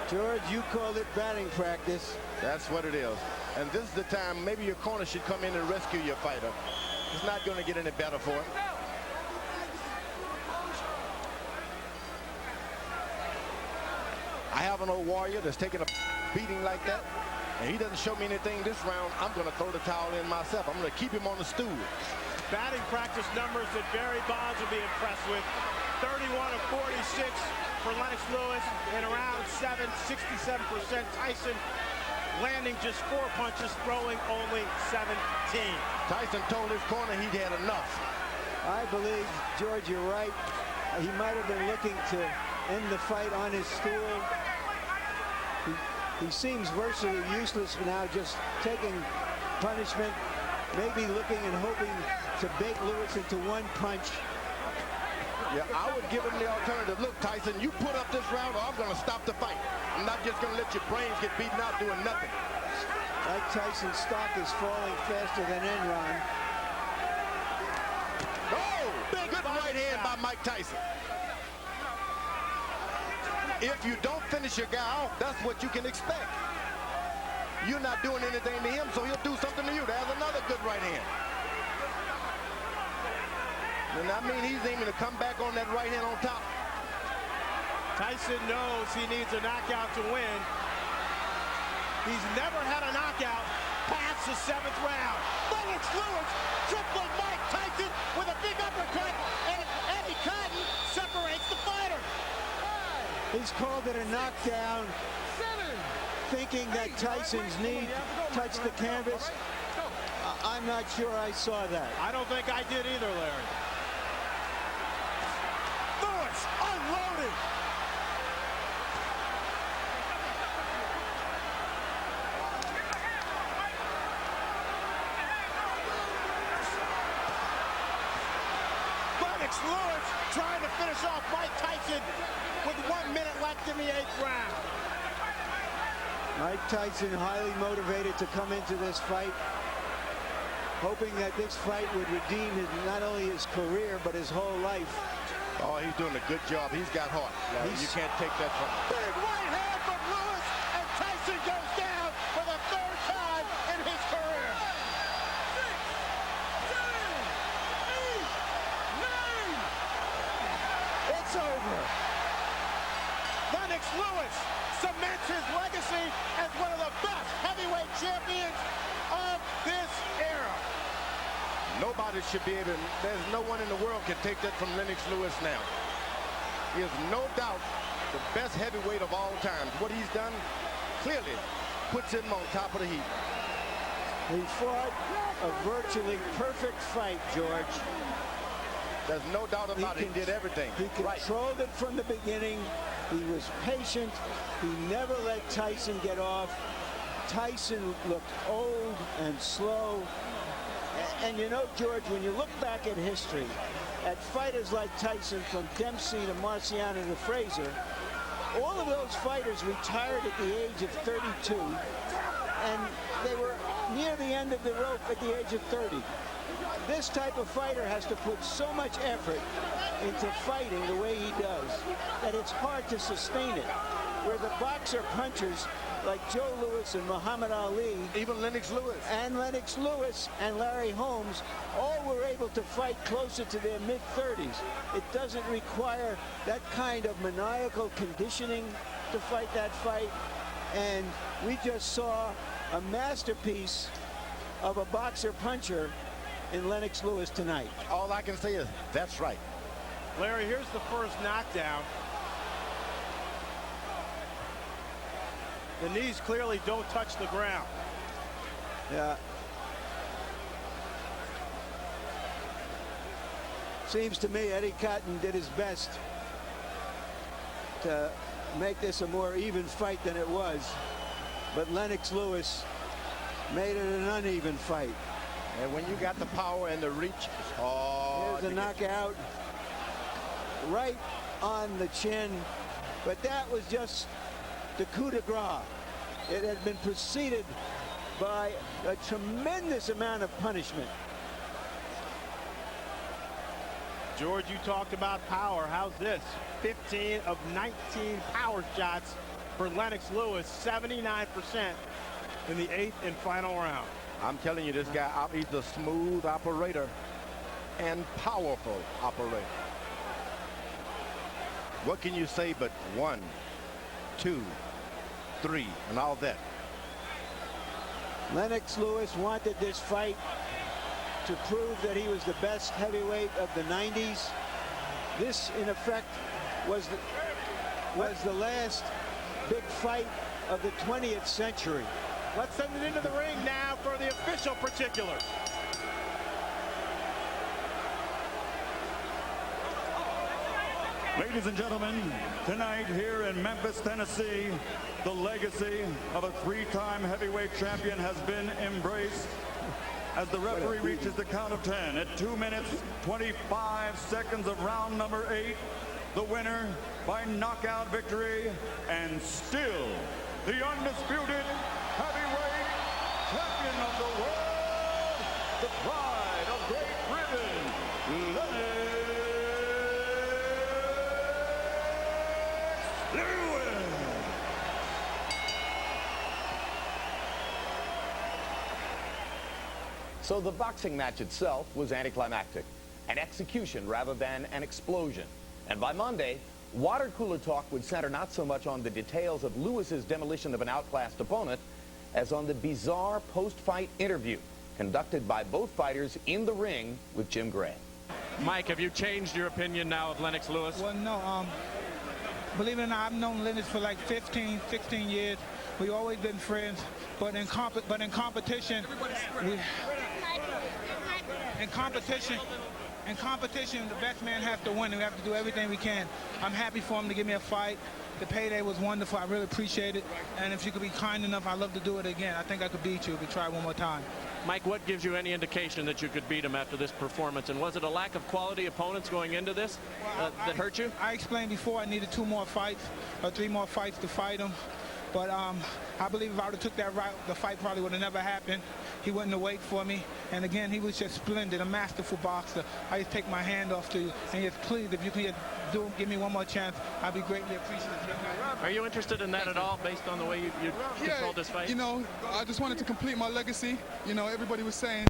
George, you called it batting practice. That's what it is. And this is the time maybe your corner should come in and rescue your fighter. It's not going to get any better for him. I have an old warrior that's taking a beating like that, and he doesn't show me anything this round. I'm going to throw the towel in myself. I'm going to keep him on the stool. Batting practice numbers that Barry Bonds will be impressed with. 31 of 46 for Lennox Lewis in around 67%. Tyson landing just 4 punches, throwing only 17. Tyson told his corner he'd had enough. I believe, George, you're right. He might have been looking to end the fight on his stool. He seems virtually useless now, just taking punishment, maybe looking and hoping to bait Lewis into one punch. Yeah, I would give him the alternative. Look, Tyson, you put up this round or I'm going to stop the fight. I'm not just going to let your brains get beaten out doing nothing. Mike Tyson's stock is falling faster than Enron. Oh, good right hand by Mike Tyson. If you don't finish your guy off, that's what you can expect. You're not doing anything to him, so he'll do something to you. There's another good right hand. And I mean, he's aiming to come back on that right hand on top. Tyson knows he needs a knockout to win. He's never had a knockout past the 7th round. Lennox Lewis tripling Mike Tyson with a big uppercut, and Eddie Cotton separates the fighter. He's called it a knockdown, thinking that Tyson's knee touched the canvas. I'm not sure I saw that. I don't think I did either, Larry. Lewis unloaded. Lennox Lewis trying to finish off Mike Tyson with 1 minute left in the 8th round. Mike Tyson highly motivated to come into this fight, hoping that this fight would redeem not only his career, but his whole life. Oh, he's doing a good job. He's got heart. You can't take that from him. Big right hand from Lewis, and Tyson goes down for the 3rd time in his career. 6, 7, 8, 9. It's over. Lennox Lewis cements his legacy as one of the best heavyweight champions of this era. Nobody should be able to, there's no one in the world can take that from Lennox Lewis now. He is no doubt the best heavyweight of all time. What he's done clearly puts him on top of the heap. He fought a virtually perfect fight, George. There's no doubt about it. He did everything. He controlled it from the beginning. He was patient. He never let Tyson get off. Tyson looked old and slow. And you know, George, when you look back at history, at fighters like Tyson, from Dempsey to Marciano to Frazier, all of those fighters retired at the age of 32, and they were near the end of the rope at the age of 30. This type of fighter has to put so much effort into fighting the way he does that it's hard to sustain it. Where the boxer punchers like Joe Louis and Muhammad Ali, even Lennox Lewis and Larry Holmes, all were able to fight closer to their mid-30s. It doesn't require that kind of maniacal conditioning to fight that fight. And we just saw a masterpiece of a boxer puncher in Lennox Lewis tonight. All I can say is that's right. Larry, here's the first knockdown. The knees clearly don't touch the ground. Yeah. Seems to me Eddie Cotton did his best to make this a more even fight than it was. But Lennox Lewis made it an uneven fight. And when you got the power and the reach, here's a knockout right on the chin. But that was just the coup de grace. It had been preceded by a tremendous amount of punishment. George, you talked about power. How's this? 15 of 19 power shots for Lennox Lewis, 79% in the 8th and final round. I'm telling you, this guy, he's a smooth operator and powerful operator. What can you say but 1, 2, 3, and all that? Lennox Lewis wanted this fight to prove that he was the best heavyweight of the 90s. This, in effect, was the last big fight of the 20th century. Let's send it into the ring now for the official particulars. Ladies and gentlemen, tonight here in Memphis, Tennessee, the legacy of a 3-time heavyweight champion has been embraced as the referee reaches the count of 10 at 2 minutes, 25 seconds of round number 8. The winner by knockout victory and still the undisputed heavyweight champion of the world, the pride of Great Britain, Lennox Lewis. So the boxing match itself was anticlimactic, an execution rather than an explosion. And by Monday, water cooler talk would center not so much on the details of Lewis's demolition of an outclassed opponent as on the bizarre post-fight interview conducted by both fighters in the ring with Jim Gray. Mike, have you changed your opinion now of Lennox Lewis? Well, no. Believe it or not, I've known Lennox for like 15, 16 years. We've always been friends, but in competition, the best man has to win, and we have to do everything we can. I'm happy for him to give me a fight. The payday was wonderful. I really appreciate it. And if you could be kind enough, I'd love to do it again. I think I could beat you if we try one more time. Mike, what gives you any indication that you could beat him after this performance? And was it a lack of quality opponents going into this that hurt you? I explained before I needed 2 more fights or 3 more fights to fight him. But I believe if I would have took that route, the fight probably would have never happened. He wouldn't have waited for me. And again, he was just splendid, a masterful boxer. I just take my hand off to you. And just please, if you can give me one more chance, I'd be greatly appreciative. Are you interested in that at all, based on the way you controlled this fight? You know, I just wanted to complete my legacy. You know, everybody was saying